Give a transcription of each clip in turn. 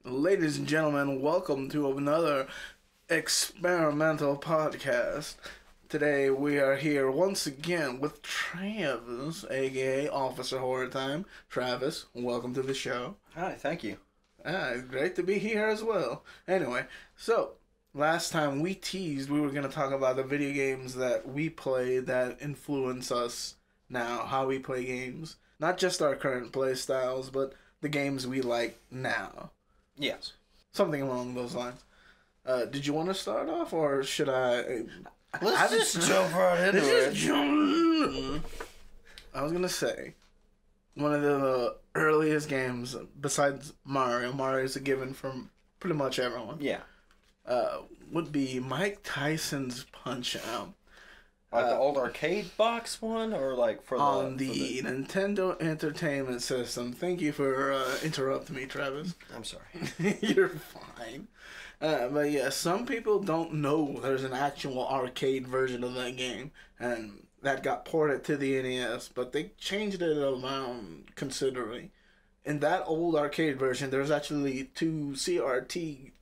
Ladies and gentlemen, welcome to another experimental podcast. Today we are here once again with Travis, aka Officer Horror Time. Travis, welcome to the show. Hi, thank you. Great to be here as well. Anyway, so last time we teased we were going to talk about the video games that we play that influence us now, how we play games. Not just our current play styles, but the games we like now. Yes. Something along those lines. Did you want to start off, or should I? Let's just jump right into it. I was going to say, one of the earliest games, besides Mario, Mario's a given from pretty much everyone, Yeah. would be Mike Tyson's Punch-Out! Like the old arcade box one, or like for the... On the Nintendo Entertainment System. Thank you for interrupting me, Travis. I'm sorry. You're fine. But yeah, some people don't know there's an actual arcade version of that game, and that got ported to the NES, but they changed it around considerably. In that old arcade version, there's actually two CRT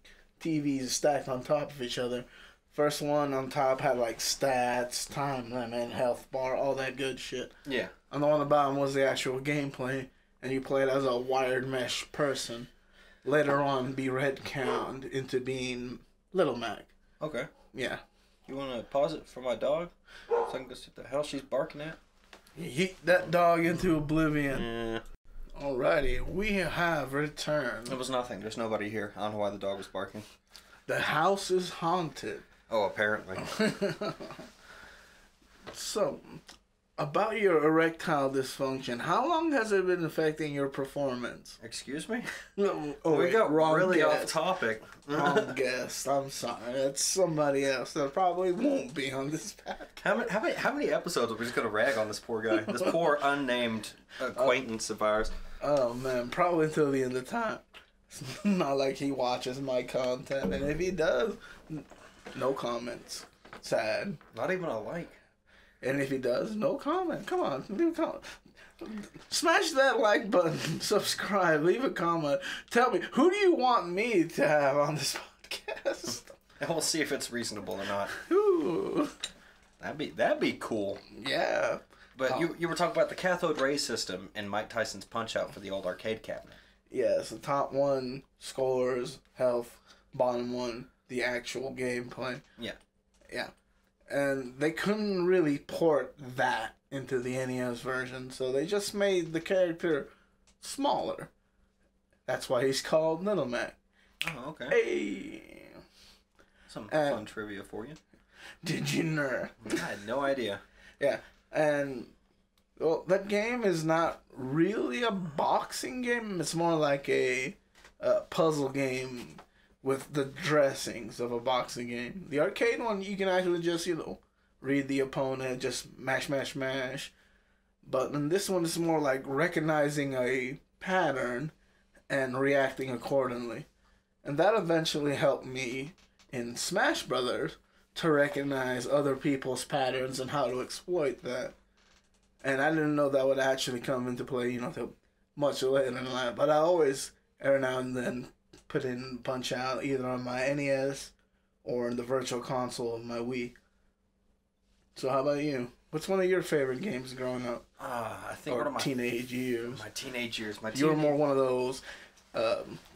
TVs stacked on top of each other. First one on top had like stats, time limit, health bar, all that good shit. Yeah. And the one on the bottom was the actual gameplay, and you played as a wired mesh person. Later on, be retconned into being Little Mac. Okay. Yeah. You want to pause it for my dog? So I can go see what the hell she's barking at? Yeet that dog into oblivion. Yeah. Alrighty, we have returned. It was nothing. There's nobody here. I don't know why the dog was barking. The house is haunted. Oh, apparently. So, about your erectile dysfunction, how long has it been affecting your performance? Excuse me? Oh, we got wrong really guess. off topic. Wrong guess. I'm sorry. That's somebody else that probably won't be on this podcast. How many episodes are we just going to rag on this poor guy? This poor unnamed acquaintance of ours. Oh, man. Probably until the end of time. It's not like he watches my content. And if he does, no comments. Sad. Not even a like. And if he does, no comment. Come on, leave a comment. Smash that like button. Subscribe. Leave a comment. Tell me, who do you want me to have on this podcast? And we'll see if it's reasonable or not. Ooh. That'd be cool. Yeah. But you were talking about the cathode ray system in Mike Tyson's Punch-Out for the old arcade cabinet. Yes, the top one scores, health, bottom one, the actual gameplay. Yeah. Yeah. And they couldn't really port that into the NES version, so they just made the character smaller. That's why he's called Little Mac. Oh, okay. Hey! Some fun trivia for you. Did you know? I had no idea. Yeah, and well, that game is not really a boxing game. It's more like a puzzle game with the dressings of a boxing game. The arcade one, you can actually just, read the opponent, just mash, mash, mash. But in this one, it's more like recognizing a pattern and reacting accordingly. And that eventually helped me in Smash Brothers to recognize other people's patterns and how to exploit that. And I didn't know that would actually come into play, till much later in life. But I always, every now and then, put in Punch-Out either on my NES or in the virtual console of my Wii. So how about you? What's one of your favorite games growing up? I think or teenage years? My teenage years. You were more one of those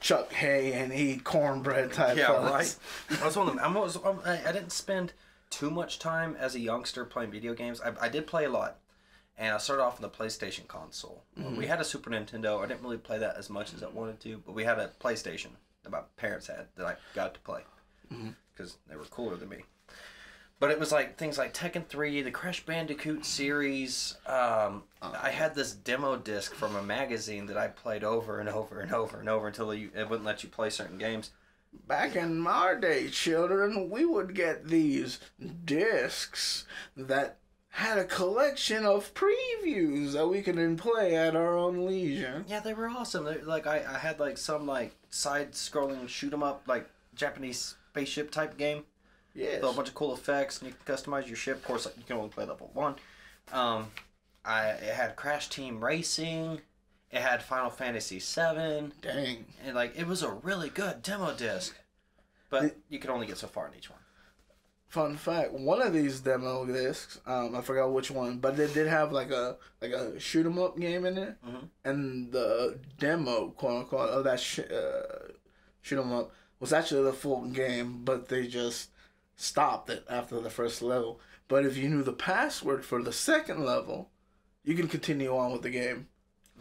chuck hay and eat cornbread type. Yeah, fellas. right. I was one of them. I didn't spend too much time as a youngster playing video games. I did play a lot. And I started off on the PlayStation console. Mm-hmm. We had a Super Nintendo. I didn't really play that as much as I wanted to, but we had a PlayStation that my parents had that I got to play because they were cooler than me. But it was like things like Tekken 3, the Crash Bandicoot series. I had this demo disc from a magazine that I played over and over and over and over until it wouldn't let you play certain games. Back in our day, children, we would get these discs that had a collection of previews that we could then play at our own leisure. Yeah, they were awesome. I had some side-scrolling shoot 'em up Japanese spaceship type game. Yes. With a bunch of cool effects, and you can customize your ship. Of course, you can only play level 1. It had Crash Team Racing, It had Final Fantasy VII. Dang. And like it was a really good demo disc, but you could only get so far in each one. Fun fact: one of these demo discs, I forgot which one, but they did have like a shoot 'em up game in it, and the demo, quote unquote, of that shoot 'em up was actually the full game, but they just stopped it after the first level. But if you knew the password for the second level, you can continue on with the game,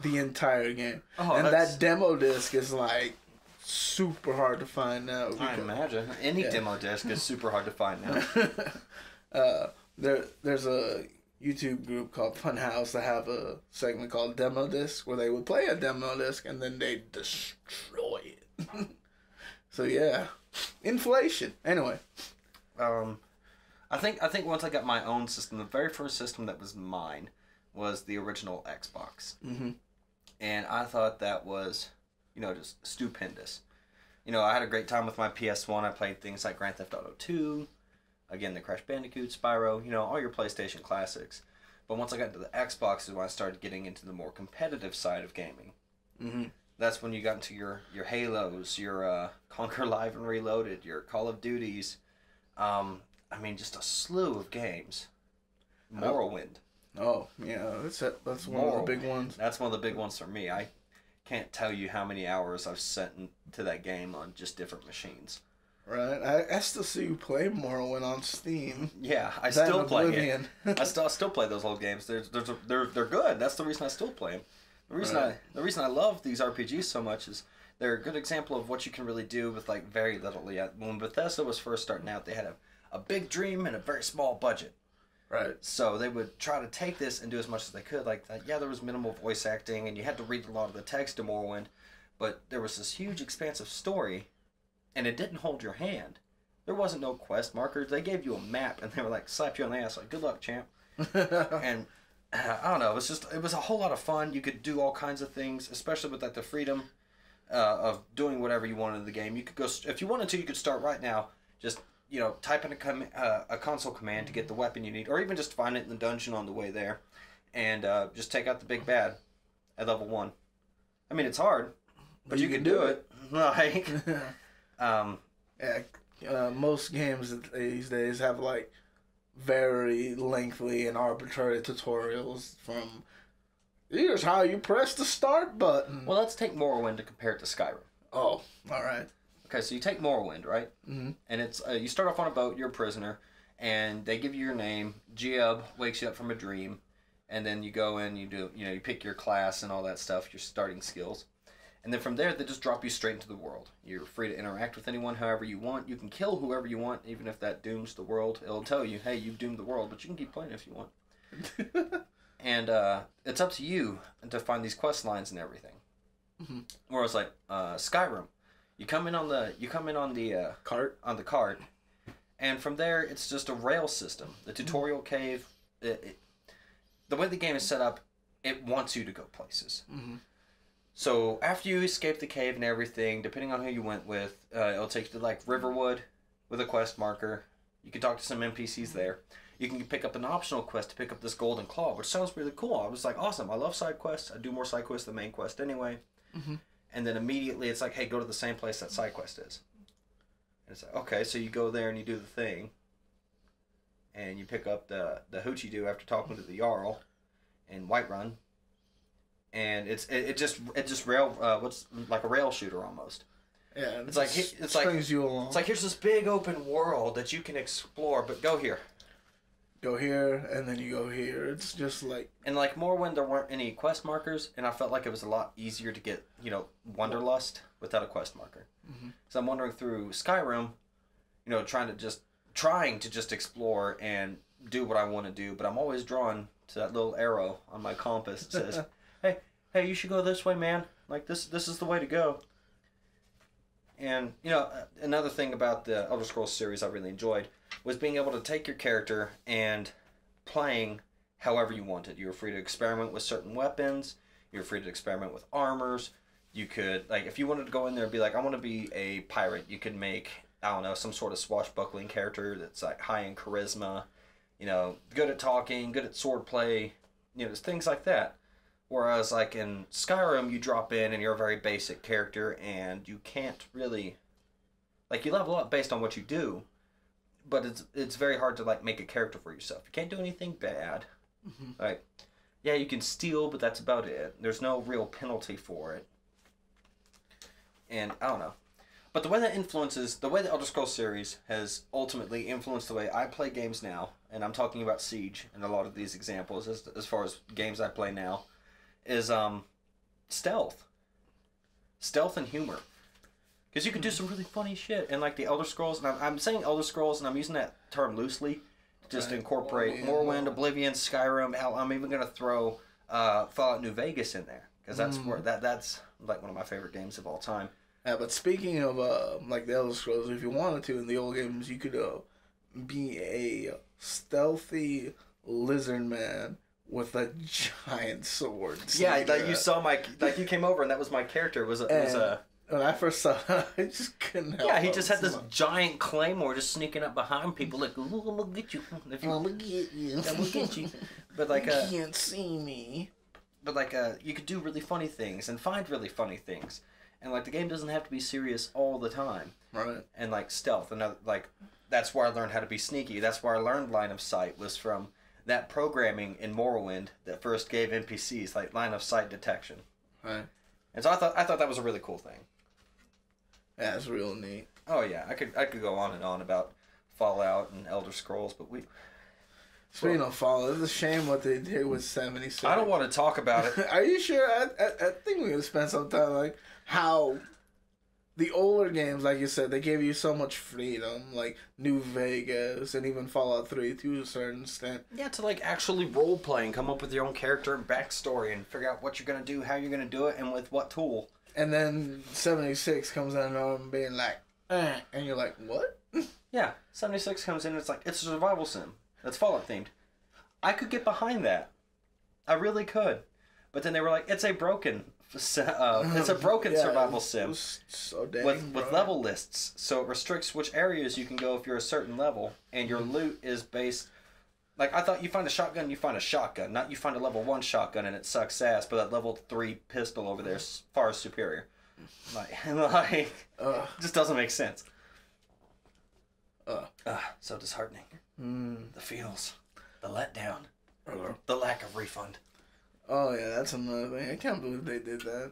the entire game. Oh, and that demo disc is like super hard to find now. I imagine any demo disc is super hard to find now. There's a YouTube group called Funhouse that have a segment called Demo Disc where they would play a demo disc and then they destroy it. So yeah, inflation. Anyway, I think once I got my own system, the very first system that was mine was the original Xbox, and I thought that was, just stupendous. I had a great time with my PS1. I played things like Grand Theft Auto 2, again, the Crash Bandicoot, Spyro, all your PlayStation classics. But once I got into the Xbox is when I started getting into the more competitive side of gaming. That's when you got into your Halos, your Conquer Live and Reloaded, your Call of Duties. Just a slew of games. Morrowind. Oh, yeah, that's one of the big ones. That's one of the big ones for me. I can't tell you how many hours I've sent into that game on just different machines. Right. I still see you play Morrowind on Steam. Yeah, I still play it. I still play those old games. They're good. That's the reason I still play them. The reason I love these RPGs so much is they're a good example of what you can really do with like very little. Yeah, when Bethesda was first starting out, they had a big dream and a very small budget. Right. So they would try to take this and do as much as they could. Like, there was minimal voice acting, and you had to read a lot of the text to Morrowind, but there was this huge, expansive story, and it didn't hold your hand. There wasn't no quest markers. They gave you a map, and they were like, slap you on the ass, like, good luck, champ. And I don't know. It was a whole lot of fun. You could do all kinds of things, especially with like the freedom of doing whatever you wanted in the game. You could go, if you wanted to, you could start right now. Just type in a console command to get the weapon you need, or even just find it in the dungeon on the way there, and just take out the big bad at level 1. I mean, it's hard, but you can do it. Like, most games these days have like very lengthy and arbitrary tutorials from here's how you press the start button. Well, let's take Morrowind to compare it to Skyrim. Oh, all right. Okay, so you take Morrowind, right? And it's you start off on a boat, you're a prisoner, and they give you your name. Giab wakes you up from a dream, and then you go in, you do, you pick your class and all that stuff, your starting skills. And then from there, they just drop you straight into the world. You're free to interact with anyone however you want. You can kill whoever you want, even if that dooms the world. It'll tell you, hey, you've doomed the world, but you can keep playing if you want. And it's up to you to find these quest lines and everything. Whereas like Skyrim, you come in on the cart, and from there it's just a rail system. The tutorial cave, the way the game is set up, it wants you to go places. So after you escape the cave and everything, depending on who you went with, it'll take you to like Riverwood with a quest marker. You can talk to some NPCs there. You can pick up an optional quest to pick up this golden claw, which sounds really cool. I was like, awesome. I love side quests. I do more side quests than main quest anyway. And then immediately it's like, hey, go to the same place that side quest is. And it's like, okay, so you go there and you do the thing. And you pick up the hoochie doo after talking to the Jarl in Whiterun. And it just rail what's like a rail shooter almost. Yeah, it's like strings you along. It's like here's this big open world that you can explore, but go here. Go here, and then you go here. It's just like... And like Morrowind, there weren't any quest markers, and I felt like it was a lot easier to get, Wanderlust without a quest marker. So I'm wandering through Skyrim, trying to just explore and do what I want to do, but I'm always drawn to that little arrow on my compass that says, hey, you should go this way, man. Like, this is the way to go. And, another thing about the Elder Scrolls series I really enjoyed was being able to take your character and playing however you wanted. You were free to experiment with certain weapons. You were free to experiment with armors. You could, like, if you wanted to go in there and be like, I want to be a pirate, you could make, I don't know, some sort of swashbuckling character that's, like, high in charisma, good at talking, good at swordplay, things like that. Whereas, like, in Skyrim, you drop in and you're a very basic character, and you can't really... Like, you level up based on what you do, but it's very hard to, like, make a character for yourself. You can't do anything bad. Mm-hmm. Like, yeah, you can steal, but that's about it. There's no real penalty for it. And, I don't know. But the way the Elder Scrolls series has ultimately influenced the way I play games now, and I'm talking about Siege and a lot of these examples as far as games I play now, is stealth. Stealth and humor. Because you can do some really funny shit. And like the Elder Scrolls, and I'm saying Elder Scrolls, and I'm using that term loosely, just to incorporate Morrowind, Oblivion, Skyrim. Hell, I'm even going to throw Fallout New Vegas in there. Because that's where that's like one of my favorite games of all time. Yeah, but speaking of like the Elder Scrolls, if you wanted to in the old games, you could be a stealthy lizard man with a giant sword. Yeah, like you saw you came over and that was my character. When I first saw it, I just couldn't help. Yeah, he just had this giant claymore just sneaking up behind people like, ooh, I'm gonna get you. I'm gonna get you. I'm gonna get you. But like, you can't see me. But like, you could do really funny things and find really funny things. And like, the game doesn't have to be serious all the time. Right. And like, stealth. And like, that's where I learned how to be sneaky. That's where I learned line of sight was from that programming in Morrowind that first gave NPCs like line of sight detection. Right. And so I thought that was a really cool thing. Yeah, it's real neat. Oh yeah, I could go on and on about Fallout and Elder Scrolls, but Speaking of Fallout, it's a shame what they did with 76. I don't want to talk about it. Are you sure? I think we're gonna spend some time like how the older games, like you said, they gave you so much freedom, like New Vegas and even Fallout 3 to a certain extent. Yeah, to like actually role play and come up with your own character and backstory and figure out what you're gonna do, how you're gonna do it, and with what tool. And then 76 comes in and being like, and you're like, what? Yeah, 76 comes in and it's like, it's a survival sim. That's Fallout themed. I could get behind that. I really could. But then they were like, it's a broken survival sim so with level lists. So it restricts which areas you can go if you're a certain level. And your loot is based... Like, I thought you find a shotgun, you find a shotgun. Not you find a level 1 shotgun and it sucks ass, but that level 3 pistol over there is far superior. Like just doesn't make sense. So disheartening. The feels. The letdown. The lack of refund. Oh, yeah, that's another thing. I can't believe they did that.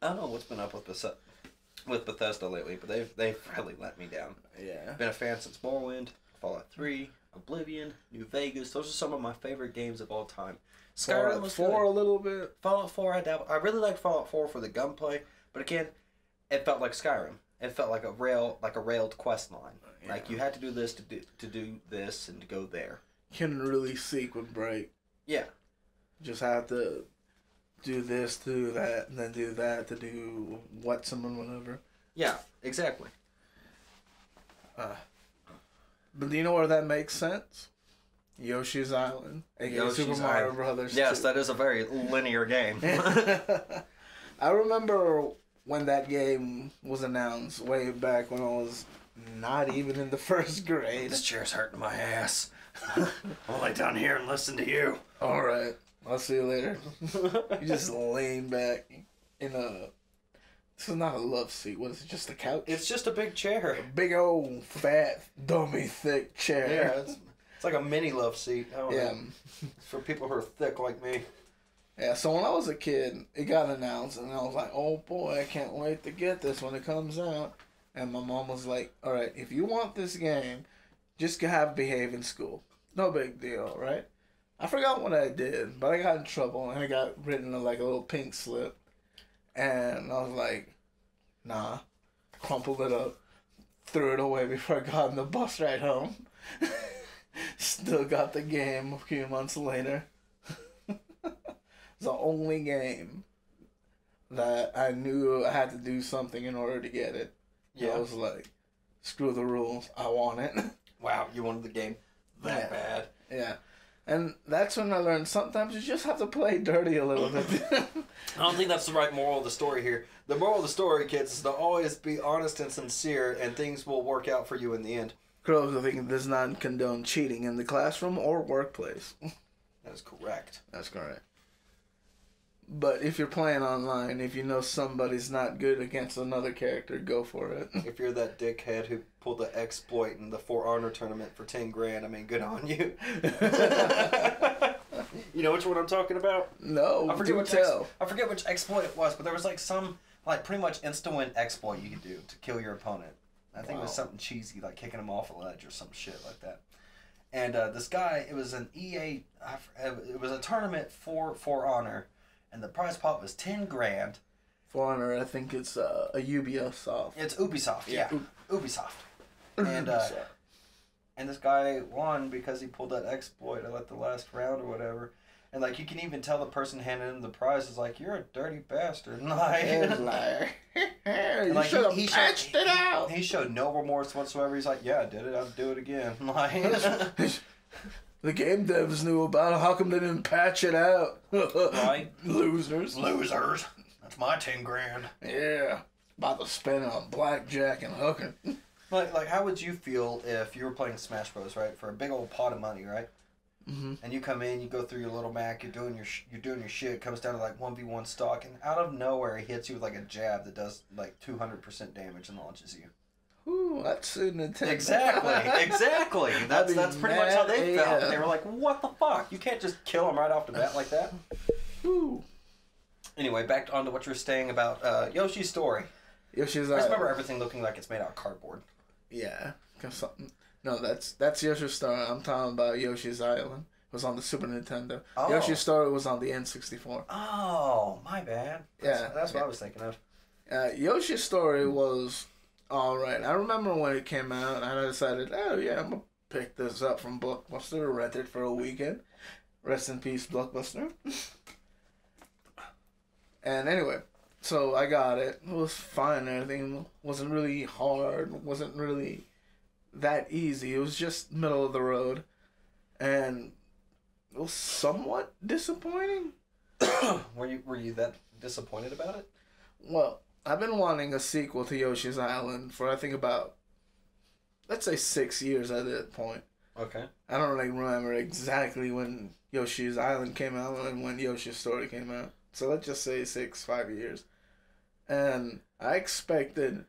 I don't know what's been up with Bethesda lately, but they've really let me down. Yeah. Been a fan since Morrowind, Fallout 3... Oblivion, New Vegas, those are some of my favorite games of all time. Skyrim was 4 a little bit. Fallout 4, I really like Fallout 4 for the gunplay, but again, it felt like Skyrim. It felt like a railed quest line. Yeah. Like you had to do this to do this and to go there. Couldn't really seek would break. Yeah. Just had to do this, do that, and then do that to do someone whatever. Yeah, exactly. But do you know where that makes sense? Yoshi's Island, aka Super Mario Brothers. Yes, 2. That is a very linear game. I remember when that game was announced way back when I was not even in the first grade. This chair's hurting my ass. I'll lay down here and listen to you. All right, I'll see you later. You just laying back in a... This is not a love seat. What is it? Just a couch? It's just a big chair. A big old, fat, dummy, thick chair. Yeah, it's like a mini love seat. Yeah. It's for people who are thick like me. Yeah, so when I was a kid, it got announced, and I was like, oh boy, I can't wait to get this when it comes out. And my mom was like, all right, if you want this game, just behave in school. No big deal, right? I forgot what I did, but I got in trouble, and I got written like a little pink slip. And I was like, nah. Crumpled it up. Threw it away before I got on the bus ride home. Still got the game a few months later. It's the only game that I knew I had to do something in order to get it. Yeah. I was like, screw the rules. I want it. Wow, you wanted the game that bad. Yeah. And that's when I learned sometimes you just have to play dirty a little bit. I don't think that's the right moral of the story here. The moral of the story, kids, is to always be honest and sincere, and things will work out for you in the end. Crows, I think, does not condone cheating in the classroom or workplace. That is correct. That's correct. But if you're playing online, if you know somebody's not good against another character, go for it. If you're that dickhead who pulled the exploit in the For Honor tournament for 10 grand, I mean, good on you. You know which one I'm talking about? No, I forget which exploit it was, but there was like some like pretty much insta-win exploit you could do to kill your opponent. I think it was something cheesy, like kicking him off a ledge or some shit like that. And this guy, it was an EA, it was a tournament for Honor, and the prize pot was 10 grand. For Honor, I think it's a Ubisoft. It's Ubisoft, yeah. Ubisoft. And this guy won because he pulled that exploit at like the last round or whatever. And like you can even tell the person handing him the prize is like, "You're a dirty bastard." Like, you should have patched it out. He showed no remorse whatsoever. He's like, "Yeah, I did it. I'll do it again." Like, the game devs knew about it. How come they didn't patch it out? Right? Losers. That's my 10 grand. Yeah. About to spend it on blackjack and hooking. Like, how would you feel if you were playing Smash Bros. Right, for a big old pot of money, right? Mm-hmm. And you come in, you go through your little Mac, you're doing your shit. It comes down to like 1v1 stock, and out of nowhere, he hits you with like a jab that does like 200% damage and launches you. Ooh, that's Nintendo. Exactly. That's pretty much how they felt. They were like, "What the fuck? You can't just kill him right off the bat like that." Ooh. Anyway, back on to what you were saying about Yoshi's Story. I just remember everything looking like it's made out of cardboard. Yeah, no, that's Yoshi's Story. I'm talking about Yoshi's Island. It was on the Super Nintendo. Oh. Yoshi's Story was on the N64. Oh, my bad. That's what I was thinking of. Yoshi's Story was alright. I remember when it came out, and I decided, oh yeah, I'm gonna pick this up from Blockbuster, rent it for a weekend. Rest in peace, Blockbuster. And anyway, so I got it. It was fine. Everything wasn't really hard. Wasn't really that easy. It was just middle of the road, and it was somewhat disappointing. Were you that disappointed about it? Well, I've been wanting a sequel to Yoshi's Island for I think about, let's say, 6 years at that point. Okay. I don't really remember exactly when Yoshi's Island came out and when Yoshi's Story came out. So let's just say 5 years. And I expected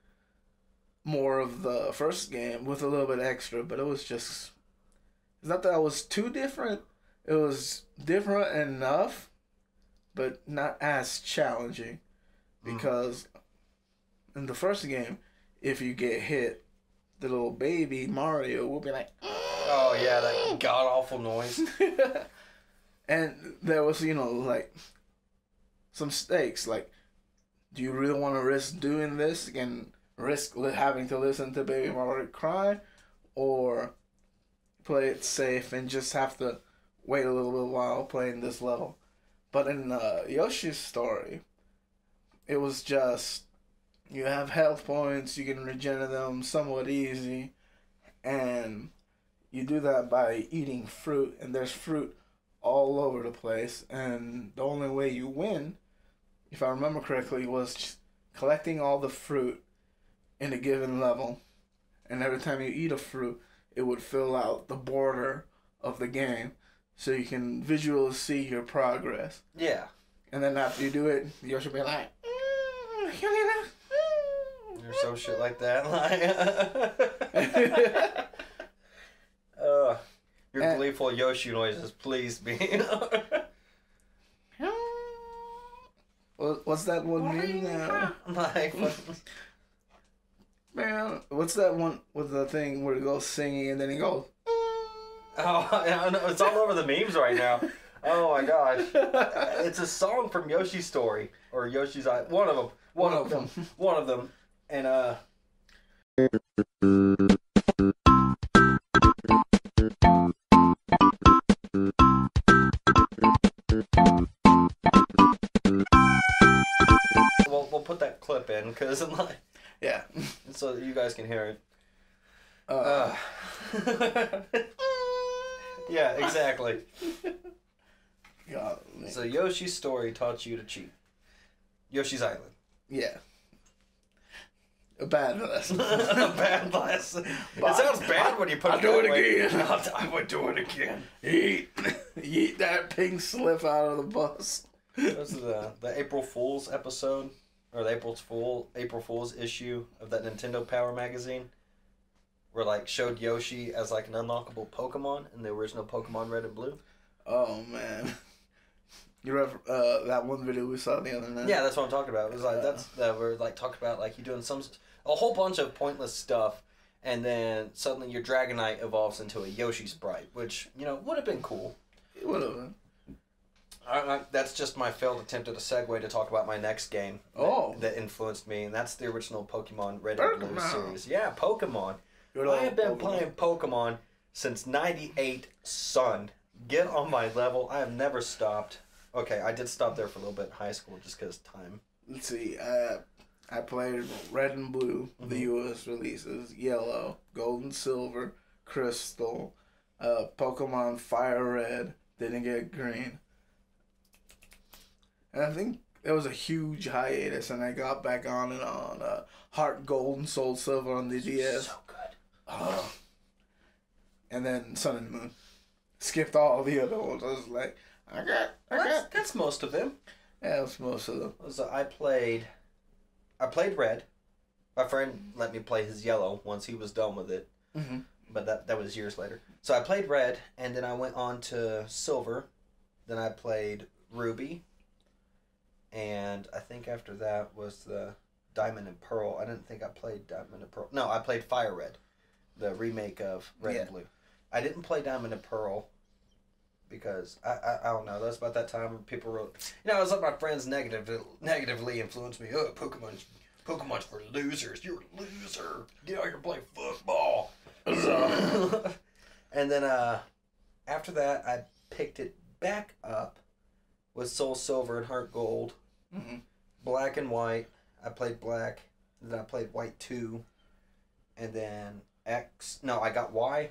more of the first game with a little bit extra, but it was just... It's not that it was too different. It was different enough, but not as challenging. Because in the first game, if you get hit, the little baby Mario will be like... Oh, yeah, that god-awful noise. And there was, like... some stakes, like, do you really want to risk doing this and risk having to listen to Baby Mario cry, or play it safe and just have to wait a little bit while playing this level? But in Yoshi's Story, it was just, you have health points, you can regenerate them somewhat easy, and you do that by eating fruit, and there's fruit all over the place, and the only way you win, if I remember correctly, was just collecting all the fruit in a given level, and every time you eat a fruit, it would fill out the border of the game, so you can visually see your progress. Yeah. And then after you do it, Yoshi will be like, You're so shit like that. Your gleeful Yoshi noises please me. What's that one meme now? Like, man, what's that one with the thing where it goes singing and then he goes... Oh, I know. It's all over the memes right now. Oh my gosh. It's a song from Yoshi's Story. Or Yoshi's Island. One of them. One of them. And, we'll put that clip in, because like... Yeah. So that you guys can hear it. Yeah, exactly. God, so Yoshi's Story taught you to cheat. Yoshi's Island. Yeah. A bad lesson. A bad lesson. It sounds bad when you put it that way. I would do it again. Yeet that pink slip out of the bus. This is the April Fool's episode, or the April Fool's issue of that Nintendo Power magazine, where like showed Yoshi as like an unlockable Pokemon in the original Pokemon Red and Blue. Oh man, you remember that one video we saw the other night? Yeah, that's what I'm talking about. It was like we're like talking about like you doing a whole bunch of pointless stuff, and then suddenly your Dragonite evolves into a Yoshi sprite, which would have been cool. It would have been. That's just my failed attempt at a segue to talk about my next game that influenced me, and that's the original Pokemon Red and Blue series. Yeah, Pokemon. I have been playing Pokemon since '98, son. Get on my level. I have never stopped. Okay, I did stop there for a little bit in high school just because time. Let's see. I played Red and Blue, the U.S. releases, Yellow, Gold and Silver, Crystal, Pokemon Fire Red, didn't get Green. And I think it was a huge hiatus, and I got back on and on Heart Gold and Soul Silver on the DS. So good. And then Sun and Moon. Skipped all the other ones. I was like, That's most of them. Yeah, that's most of them. So I played Red. My friend let me play his Yellow once he was done with it. Mm-hmm. But that was years later. So I played Red, and then I went on to Silver. Then I played Ruby. And I think after that was the Diamond and Pearl. I didn't think I played Diamond and Pearl. No, I played Fire Red, the remake of Red and Blue. I didn't play Diamond and Pearl because I don't know. That's about that time when people wrote. I was like my friends negatively influenced me. Oh, Pokemon's for losers. You're a loser. Get out here and play football. So, and then after that, I picked it back up with Soul Silver and Heart Gold. Mm-hmm. Black and White. I played Black. Then I played White 2. And then I got Y.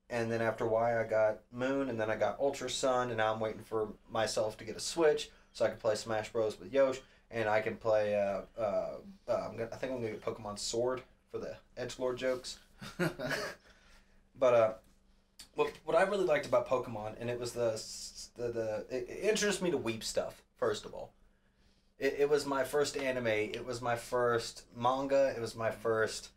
And then after Y, I got Moon. And then I got Ultra Sun. And now I'm waiting for myself to get a Switch so I can play Smash Bros. With Yosh. And I can play, I think I'm going to get Pokemon Sword for the edgelord jokes. But, what I really liked about Pokemon, and it was it introduced me to weep stuff, first of all. It was my first anime, it was my first manga, it was my first,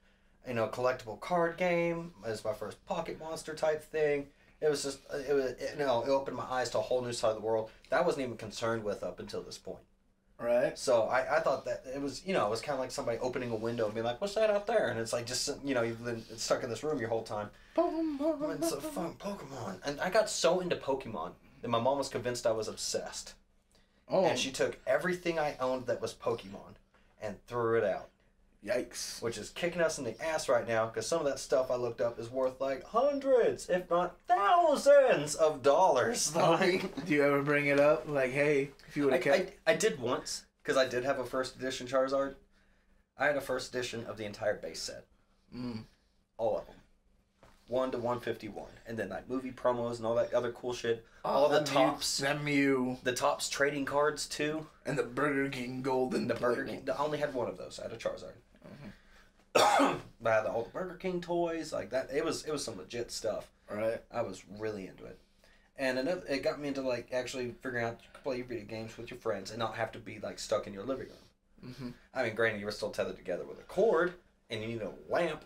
collectible card game, it was my first Pocket Monster type thing. It was just, it opened my eyes to a whole new side of the world that I wasn't even concerned with up until this point. Right. So I thought that it was, it was kind of like somebody opening a window and being like, what's that out there? And it's like, just, you've been stuck in this room your whole time. Pokemon. It's so fun, Pokemon. And I got so into Pokemon that my mom was convinced I was obsessed. Oh. And she took everything I owned that was Pokemon and threw it out. Yikes. Which is kicking us in the ass right now because some of that stuff I looked up is worth like hundreds, if not thousands of dollars. Like, do you ever bring it up? Like, hey, if you would have kept... I did once because I did have a first edition Charizard. I had a first edition of the entire base set. All of them. 1 to 151. And then like movie promos and all that other cool shit. All the tops. That Mew. The tops trading cards too. And the Burger King Golden. The Burger King. I only had one of those. I had a Charizard. Mm-hmm. But I had all the Burger King toys. Like that. It was some legit stuff. Right. I was really into it. And it got me into like actually figuring out you could play video games with your friends and not have to be like stuck in your living room. Mm-hmm. I mean, granted, you were still tethered together with a cord and you need a lamp.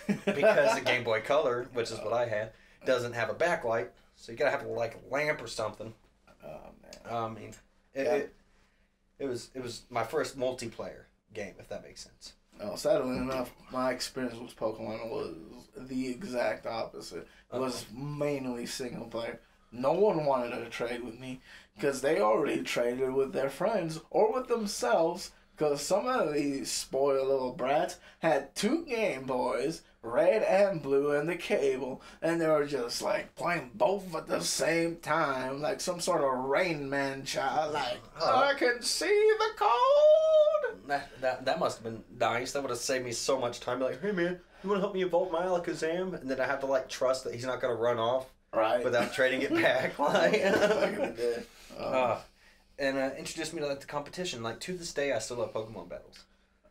Because the Game Boy Color, which is what I had, doesn't have a backlight, so you gotta have like a lamp or something. Oh man! I mean, it was my first multiplayer game, if that makes sense. Oh, sadly enough, my experience with Pokemon was the exact opposite. It was mainly single player. No one wanted to trade with me because they already traded with their friends or with themselves. Because some of these spoiled little brats had 2 Game Boys, Red and Blue, and the cable, and they were just like playing both at the same time, like some sort of Rain Man child. Like, I can see the code. That must have been nice. That would have saved me so much time. Like, hey man, you want to help me evolve my Alakazam? And then I have to like trust that he's not going to run off, right? Without trading it back. Like, and introduced me to like the competition. Like to this day, I still love Pokemon battles.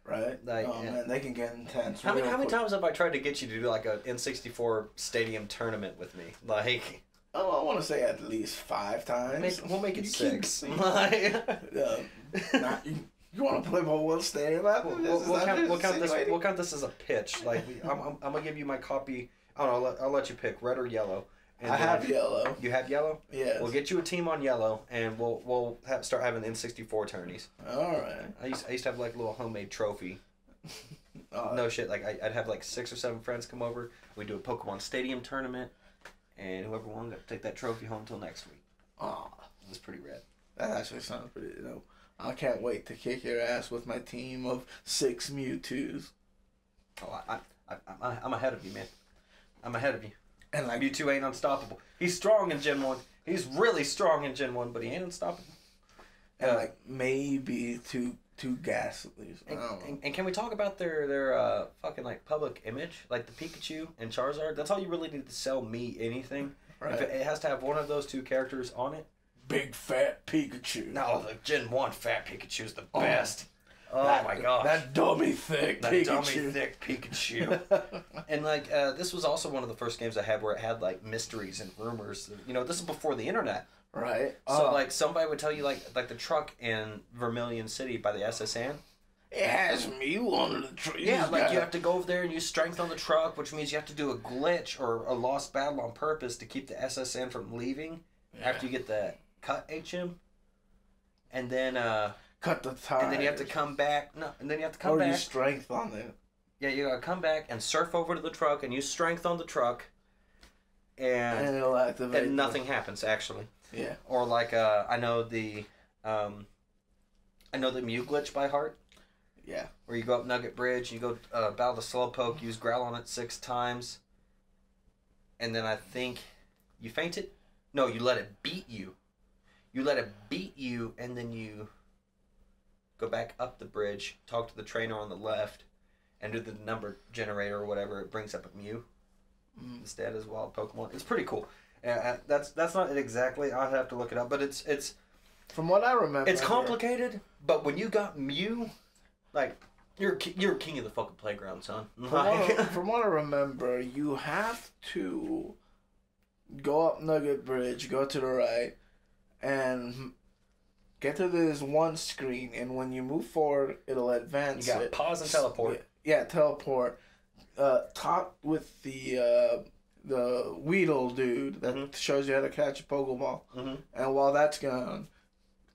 Right. Like, man, they can get intense. How many times have I tried to get you to do like a N64 stadium tournament with me? Like, Oh, I want to say at least 5 times. We'll make it You 6. You want to play ball World Stadium? We'll count this as a pitch. Like I'm gonna give you my copy. I don't know. I'll let you pick red or yellow. And I have yellow. You have yellow? Yes. We'll get you a team on yellow, and we'll start having N64 tourneys. All right. I used to have like a little homemade trophy. No shit. Like I'd have like 6 or 7 friends come over. We'd do a Pokemon Stadium tournament, and whoever won got to take that trophy home until next week. Oh, it was pretty rad. That actually sounds pretty dope. I can't wait to kick your ass with my team of 6 Mewtwo's. Oh, I'm ahead of you, man. I'm ahead of you. And like Mewtwo ain't unstoppable. He's strong in Gen 1. He's really strong in Gen 1, but he ain't unstoppable. And like maybe two Ghastlies. And can we talk about their fucking like public image? Like the Pikachu and Charizard? That's all you really need to sell me anything. Right. If it has to have one of those 2 characters on it. Big fat Pikachu. No, the Gen 1 fat Pikachu's the best. Oh my gosh. That dummy thick Pikachu. And like this was also one of the first games I had where it had like mysteries and rumors. You know, this is before the internet. Right. So like somebody would tell you like the truck in Vermilion City by the SSN. It has Mew on the truck. Yeah, like you have to go over there and use strength on the truck, which means you have to do a glitch or a lost battle on purpose to keep the SSN from leaving after you get the cut HM. And then cut the tires. And then you have to come back. No, and then you have to come back. Or use strength on it. Yeah, you gotta come back and surf over to the truck and use strength on the truck. And it'll activate. And nothing happens actually. Yeah. Or like I know the Mew glitch by heart. Yeah. Where you go up Nugget Bridge, you go battle the Slowpoke, use Growl on it 6 times, and then I think you faint it. No, you let it beat you. You let it beat you, and then you go back up the bridge, talk to the trainer on the left, and do the number generator or whatever. It brings up a Mew instead as wild Pokemon. It's pretty cool. That's not it exactly. I'll have to look it up, but it's from what I remember. It's complicated, but when you got Mew, like you're king of the fucking playground, son. From what I remember, you have to go up Nugget Bridge, go to the right, and get to this one screen, and when you move forward, it'll advance. You got pause and teleport. Yeah, teleport. Talk with the Weedle dude that shows you how to catch a Pokeball. And while that's gone,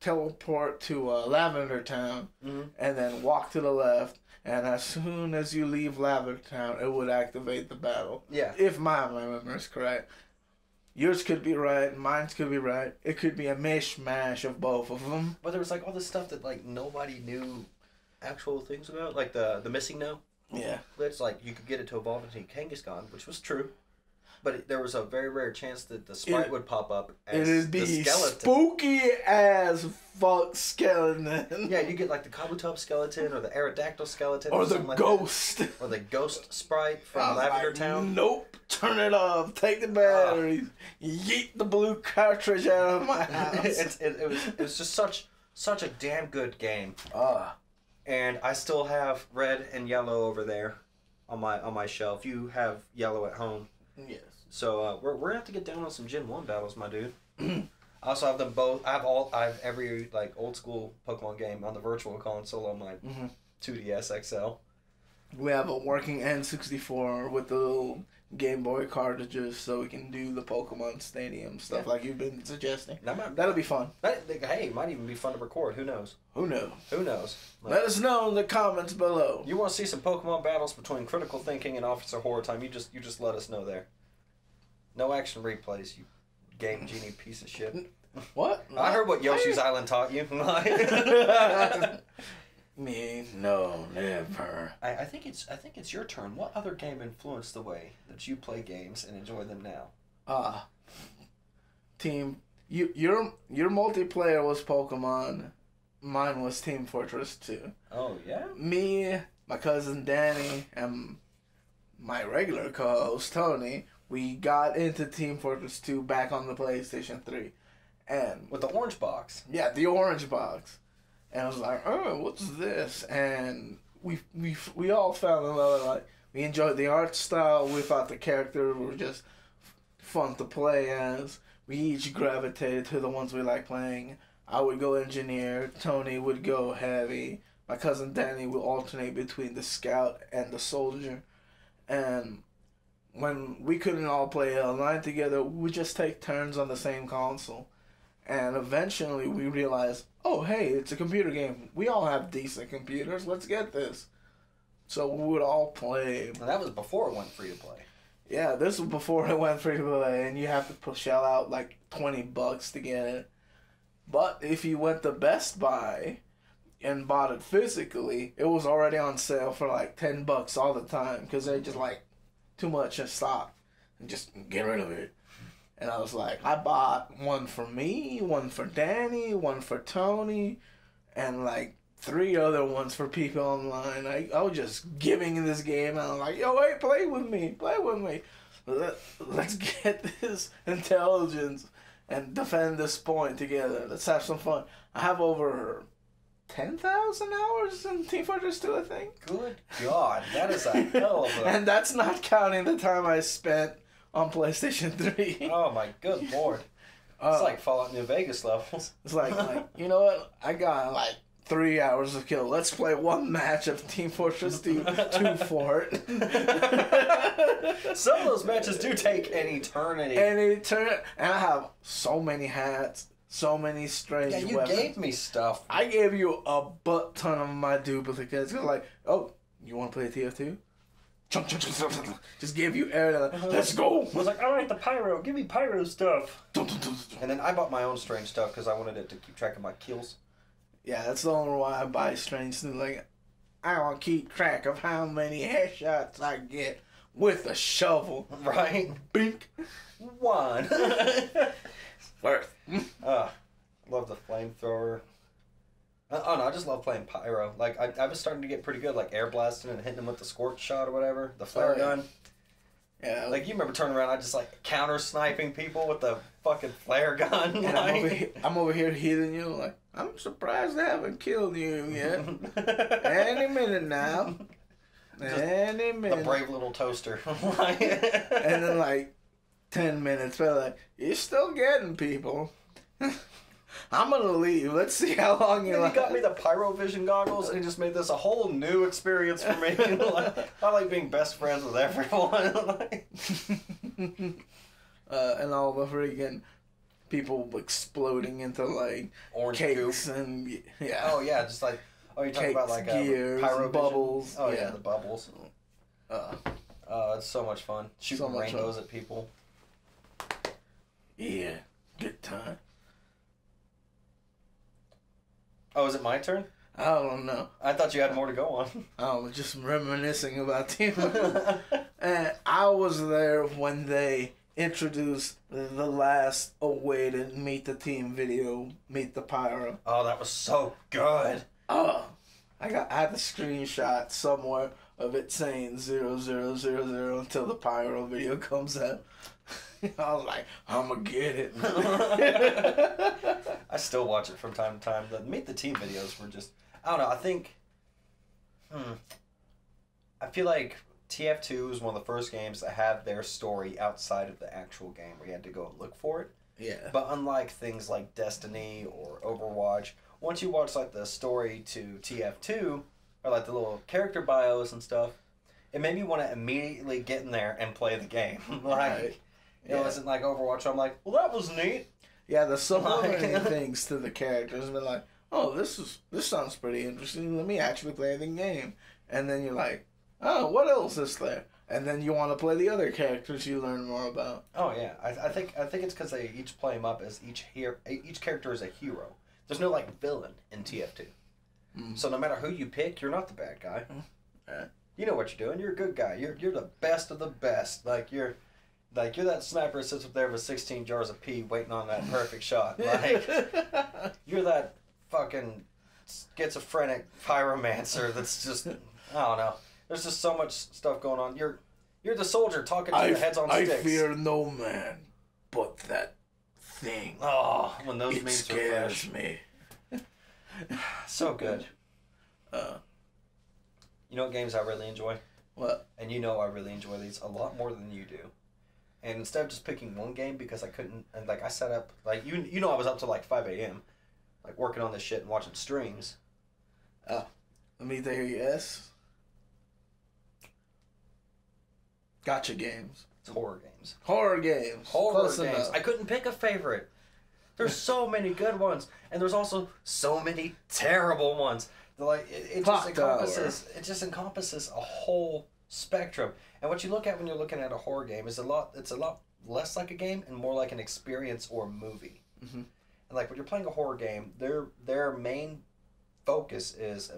teleport to Lavender Town, and then walk to the left. And as soon as you leave Lavender Town, it would activate the battle. Yeah. If my memory is correct. Yours could be right, mine could be right. It could be a mishmash of both of them. But there was like all this stuff that like nobody knew actual things about, like the missing no. Yeah. It's like you could get it to evolve into Kangaskhan, which was true. But there was a very rare chance that the sprite would pop up as the skeleton. Spooky as fuck skeleton. Yeah, you get like the Kabutops skeleton or the Aerodactyl skeleton. Or the ghost. Or the ghost sprite from Lavender Town. Nope. Turn it off. Take the batteries. Yeet the blue cartridge out of my house. It was just such a damn good game. And I still have red and yellow over there on my shelf. You have yellow at home. Yes. So we're gonna have to get down on some Gen 1 battles, my dude. I also have them both. I have every like old school Pokemon game on the virtual console on my 2DS XL. We have a working N64 with the little Game Boy cartridges, so we can do the Pokemon Stadium stuff like you've been suggesting. That'll be fun. Hey, it might even be fun to record. Who knows? Who knows? Who knows? Let us know in the comments below. You want to see some Pokemon battles between Critical Thinking and Officer Horror Time? You just let us know there. No action replays, you Game Genie piece of shit. What? I heard what Yoshi's Island taught you. Me, no, never. I think it's your turn. What other game influenced the way that you play games and enjoy them now? Team, your multiplayer was Pokemon. Mine was Team Fortress 2. Oh yeah. Me, my cousin Danny, and my regular co-host Tony, we got into Team Fortress 2 back on the PlayStation 3, and with the orange box. Yeah, the orange box. And I was like, oh, what's this? And we all fell in love. Like, we enjoyed the art style. We thought the characters were just fun to play as. we each gravitated to the ones we like playing. I would go engineer, Tony would go heavy, my cousin Danny would alternate between the scout and the soldier. And when we couldn't all play online together, we would just take turns on the same console. And eventually we realized, oh hey, it's a computer game. We all have decent computers, let's get this. So we would all play. And that was before it went free to play. Yeah, this was before it went free to play, and you have to shell out like $20 to get it. But if you went to Best Buy and bought it physically, it was already on sale for like $10 all the time because they just like too much in stock and just get rid of it. And I was like, I bought one for me, one for Danny, one for Tony, and like 3 other ones for people online. I was just giving this game, and I'm like, yo, hey, play with me. Let's get this intelligence and defend this point together. Let's have some fun. I have over 10,000 hours in Team Fortress 2, I think. Good God, that is a hell of a... And that's not counting the time I spent on PlayStation 3. Oh my good Lord. It's like Fallout New Vegas levels. It's like, you know what? I got like 3 hours of kill. Let's play one match of Team Fortress 2 Fort. Some of those matches do take an eternity. And I have so many hats, so many strange weapons. Yeah, you gave me stuff. I gave you a butt ton of my duplicates. It's like, oh, you want to play TF2? Just gave you air. Let's go. I was like, all right, the pyro. Give me pyro stuff. And then I bought my own strange stuff because I wanted it to keep track of my kills. Yeah, that's the only why I buy strange things. Like, I want to keep track of how many headshots I get with a shovel. Right? Bink. 1. Worth. Love the flamethrower. Oh no, I just love playing pyro. Like, I was starting to get pretty good, like air blasting and hitting them with the scorch shot or whatever, the flare gun. Yeah. Like, you remember turning around, I just like counter sniping people with the fucking flare gun. And I'm over here hitting you like, I'm surprised I haven't killed you yet. Any minute now. Any minute. The brave little toaster. And then like 10 minutes, but like, you're still getting people. I'm gonna leave. Let's see how long you last. He got me the pyro vision goggles, and he just made this a whole new experience for me. I like being best friends with everyone. And all the freaking people exploding into like orange cakes goop. And yeah. Oh yeah, just like you're talking about like gears, pyro bubbles. Oh yeah, the bubbles. It's so much fun shooting so much rainbows fun. at people. Yeah, good time. Oh, is it my turn? I don't know. I thought you had more to go on. I was just reminiscing about Team. And I was there when they introduced the last awaited Meet the Team video, Meet the Pyro. Oh, that was so good. Oh, I had the screenshot somewhere of it saying 0000 until the Pyro video comes out. I was like, I'm gonna get it. I still watch it from time to time. The Meet the Team videos were just, I don't know, I think, I feel like TF2 is one of the first games that had their story outside of the actual game where you had to go and look for it. Yeah. But unlike things like Destiny or Overwatch, once you watch like the story to TF2, or like the little character bios and stuff, it made me want to immediately get in there and play the game. Like, it wasn't like Overwatch. I'm like, well, that was neat. Yeah, there's so many things to the characters. But like, oh, this sounds pretty interesting. Let me actually play the game. And then you're like, oh, what else is there? And then you want to play the other characters you learn more about. Oh yeah, I think it's because they each play them up as each character is a hero. There's no like villain in TF2. So no matter who you pick, you're not the bad guy. You know what you're doing. You're a good guy. You're the best of the best. You're that sniper that sits up there with 16 jars of pee waiting on that perfect shot. Like, you're that fucking schizophrenic pyromancer that's just, I don't know. There's just so much stuff going on. You're the soldier talking to the heads on sticks. I fear no man but that thing. Oh, when those memes scares me. So good. You know what games I really enjoy? What? And you know I really enjoy these a lot more than you do. And instead of just picking one game because I couldn't, and like I set up, like you know I was up till like 5 a.m. like working on this shit and watching streams. Let me hear yes. Gotcha games. It's horror games. Horror games. Horror Close games. enough. I couldn't pick a favorite. There's so many good ones, and there's also so many terrible ones. They're like it just encompasses a whole spectrum. And what you look at when you're looking at a horror game is it's a lot less like a game and more like an experience or a movie. Mm-hmm. And like when you're playing a horror game, their main focus is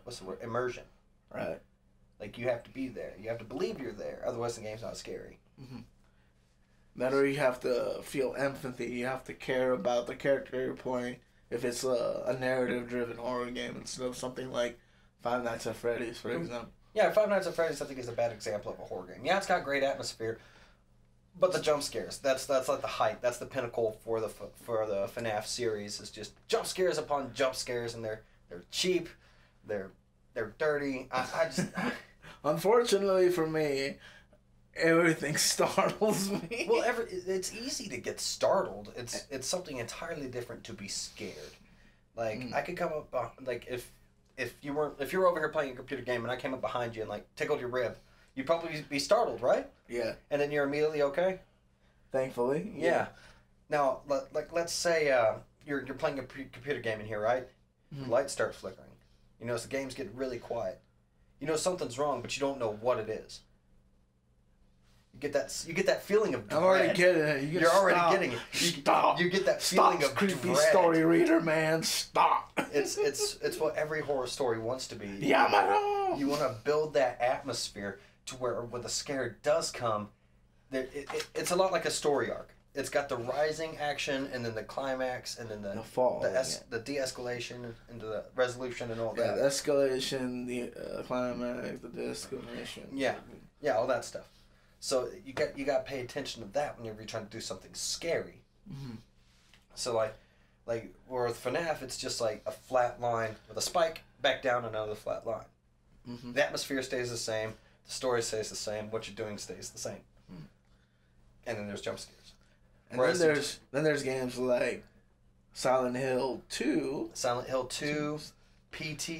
what's the word? Immersion. Right. Like you have to be there. You have to believe you're there. Otherwise, the game's not scary. Mm-hmm. That or you have to feel empathy. You have to care about the character you're playing. If it's a narrative-driven horror game instead of something like Five Nights at Freddy's, for example. Yeah, Five Nights at Freddy's I think is a bad example of a horror game. Yeah, it's got great atmosphere, but the jump scares. That's like the height. That's the pinnacle for the FNAF series. Is just jump scares upon jump scares, and they're cheap, they're dirty. I just Unfortunately for me, everything startles me. Well, it's easy to get startled. It's something entirely different to be scared. Like I could come up like if you were over here playing a computer game and I came up behind you and like tickled your rib, you'd probably be startled, right? Yeah. And then you're immediately okay. Thankfully. Yeah. Now, let's say you're playing a computer game in here, right? Mm-hmm. The lights start flickering. You notice the game's getting really quiet. You know something's wrong, but you don't know what it is. You get that feeling of dread. I'm already getting it. You're already getting it. Stop. You get that feeling of creepy dread. story reader, man. Stop. It's what every horror story wants to be. Yamano. You want to build that atmosphere to where when the scare does come, it's a lot like a story arc. It's got the rising action and then the climax and then the fall, the de-escalation and the resolution and all that. Yeah, the escalation, the climax, the de-escalation. Yeah, all that stuff. So you got to pay attention to that whenever you're trying to do something scary. Mm-hmm. So like with FNAF, it's just like a flat line with a spike, back down another flat line. Mm-hmm. The atmosphere stays the same, the story stays the same, what you're doing stays the same. Mm-hmm. And then there's jump scares. And then there's games like Silent Hill 2. Silent Hill 2, PT,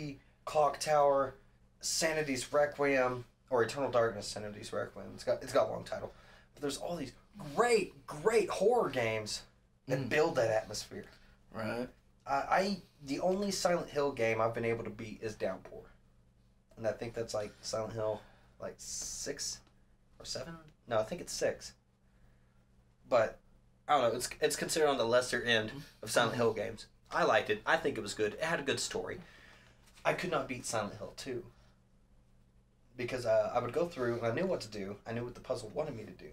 Clock Tower, Sanity's Requiem, or Eternal Darkness, Sanity's Requiem. It's got a long title. But there's all these great horror games that build that atmosphere. Right. The only Silent Hill game I've been able to beat is Downpour. And I think that's like Silent Hill like 6 or 7? No, I think it's 6. But I don't know, it's considered on the lesser end of Silent Hill games. I liked it. I think it was good. It had a good story. I could not beat Silent Hill 2. Because I would go through and I knew what to do. I knew what the puzzle wanted me to do.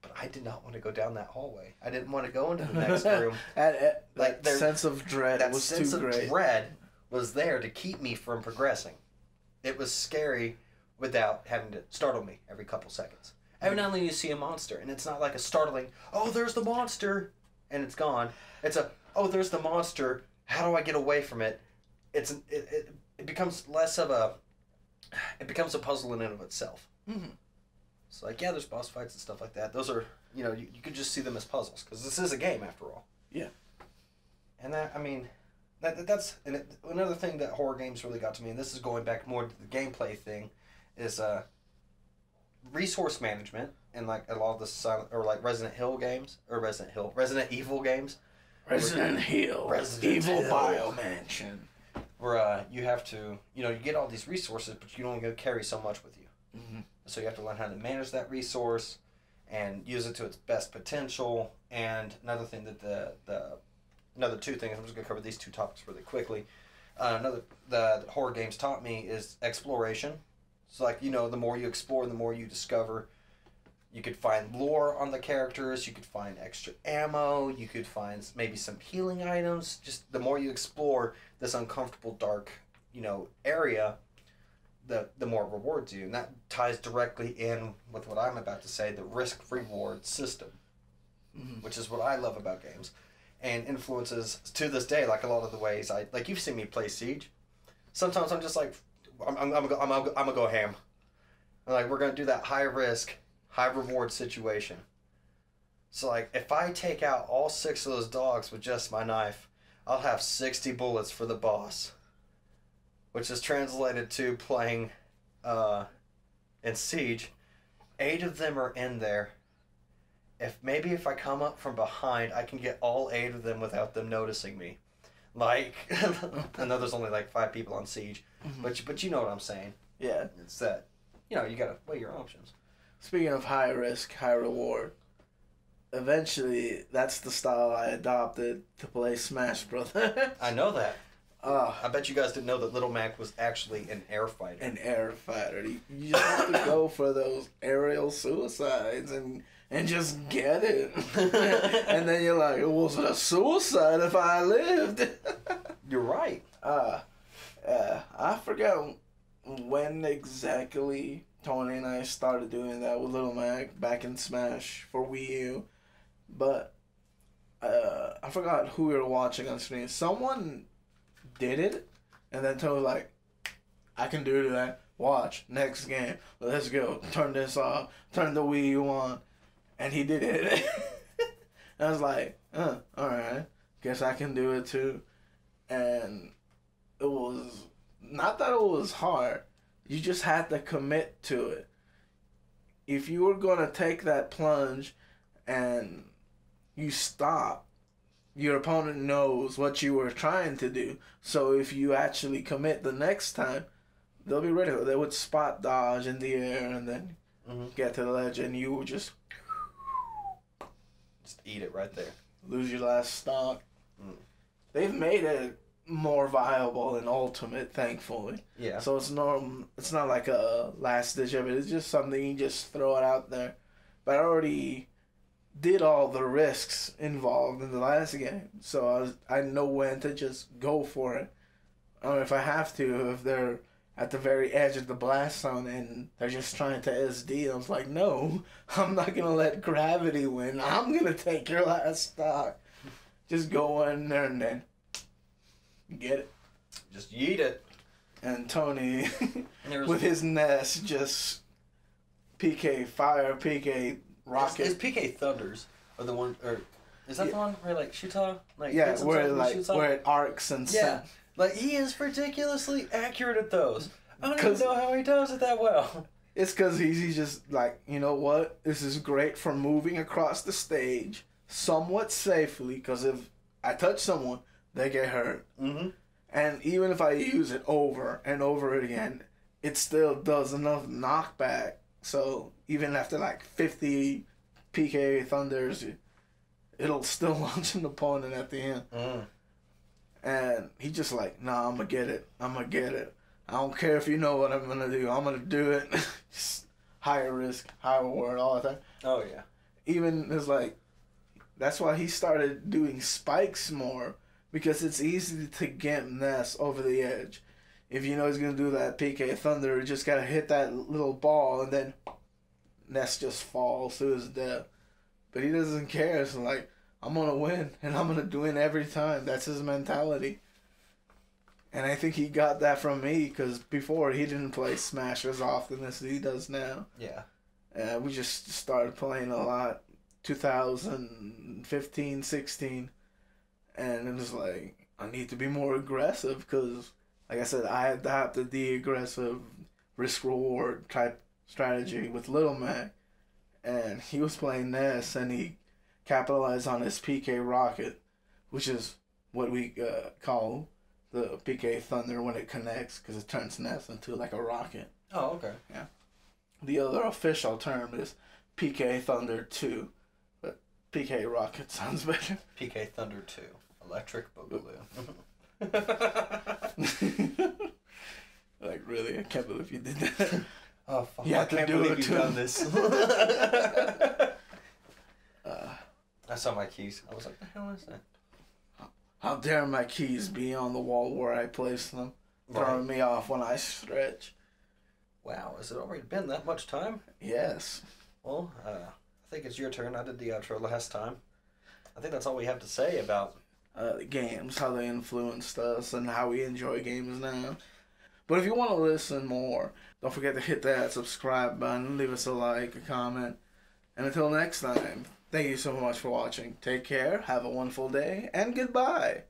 But I did not want to go down that hallway. I didn't want to go into the next room. That sense of dread was too great. That sense of dread was there to keep me from progressing. It was scary without having to startle me every couple seconds. Every now and then you see a monster, and it's not like a startling, oh, there's the monster, and it's gone. It's a, oh, there's the monster, how do I get away from it? It becomes less of a, it becomes a puzzle in and of itself. Mm-hmm. It's like, yeah, there's boss fights and stuff like that. Those are, you could just see them as puzzles, because this is a game, after all. Yeah. And that's another thing that horror games really got to me, and this is going back more to the gameplay thing, is, resource management in like a lot of the Silent or like Resident Evil games. Resident Evil Biomansion. Where you have to, you get all these resources, but you don't carry so much with you. Mm-hmm. So you have to learn how to manage that resource and use it to its best potential. And another thing that another two things, I'm just going to cover these two topics really quickly. The horror games taught me is exploration. So, like, the more you explore, the more you discover. You could find lore on the characters. You could find extra ammo. You could find maybe some healing items. Just the more you explore this uncomfortable, dark, area, the more it rewards you. And that ties directly in with what I'm about to say, the risk-reward system, which is what I love about games. And influences, to this day, like a lot of the ways you've seen me play Siege. Sometimes I'm just like, I'm gonna go ham. I'm like, we're gonna do that high risk, high reward situation. So, like, if I take out all 6 of those dogs with just my knife, I'll have 60 bullets for the boss. Which is translated to playing in Siege. 8 of them are in there. If I come up from behind, I can get all 8 of them without them noticing me. Like, I know there's only like 5 people on Siege, but you know what I'm saying. Yeah. It's that, you gotta weigh your options. Speaking of high risk, high reward, eventually that's the style I adopted to play Smash Brothers. I know that. I bet you guys didn't know that Little Mac was actually an air fighter. An air fighter. You just have to go for those aerial suicides and just get it. And then you're like, it wasn't a suicide if I lived. You're right. I forgot when exactly Tony and I started doing that with Little Mac back in Smash for Wii U. But I forgot who we were watching on screen. Someone did it, and then Tony was like, I can do that. Watch, next game. Let's go. Turn this off. Turn the Wii U on. And he did it. And I was like, alright. Guess I can do it too. And it was, not that it was hard. You just had to commit to it. If you were going to take that plunge and you stop, your opponent knows what you were trying to do. So if you actually commit the next time, they'll be ready. They would spot dodge in the air and then get to the ledge, and you would just eat it right there. Lose your last stock. They've made it more viable in Ultimate, thankfully. Yeah. So it's not like a last ditch of it. It's just something you just throw it out there. But I already did all the risks involved in the last game, so I know when to just go for it. If I have to, if they're at the very edge of the blast zone and they're just trying to SD, I was like, no, I'm not gonna let gravity win. I'm gonna take your last stock. Just go in there and then get it. Just yeet it. And Tony, with his nest, just PK fire, PK rocket. His PK Thunders are the one, or is that the one where like shoots off? Like where it arcs and stuff. Like he is ridiculously accurate at those. I don't even know how he does it that well. It's because he's just like, you know what? This is great for moving across the stage somewhat safely, because if I touch someone, they get hurt. And even if I use it over and over again, it still does enough knockback. So even after like 50 PK Thunders, it'll still launch an opponent at the end. And he just like, nah, I'm going to get it. I'm going to get it. I don't care if you know what I'm going to do. I'm going to do it. Just higher risk, higher reward, all the time. Oh, yeah. Even it's like, that's why he started doing spikes more, because it's easy to get Ness over the edge. If you know he's going to do that PK Thunder, you just got to hit that little ball, and then Ness just falls to his death. But he doesn't care. It's like, I'm going to win, and I'm going to win every time. That's his mentality. And I think he got that from me, because before he didn't play Smash as often as he does now. Yeah. We just started playing a lot 2015, 16. And it was like, I need to be more aggressive, because, like I said, I adopted the aggressive risk-reward type strategy with Little Mac. And he was playing Ness, and he capitalized on his PK Rocket, which is what we call the PK Thunder when it connects, because it turns Ness into like a rocket. Oh, okay. Yeah. The other official term is PK Thunder 2, but PK Rocket sounds better. PK Thunder 2, Electric Boogaloo. Like, really? I can't believe you did that. Oh, fuck. You I have to can't do believe it you've too. done this. I saw my keys. I was like, the hell is that? How dare my keys be on the wall where I place them, throwing me off when I stretch. Wow, has it already been that much time? Yes. Well, I think it's your turn. I did the outro last time. I think that's all we have to say about games, how they influenced us, and how we enjoy games now. But if you want to listen more, don't forget to hit that subscribe button, leave us a like, a comment. And until next time, thank you so much for watching. Take care, have a wonderful day, and goodbye.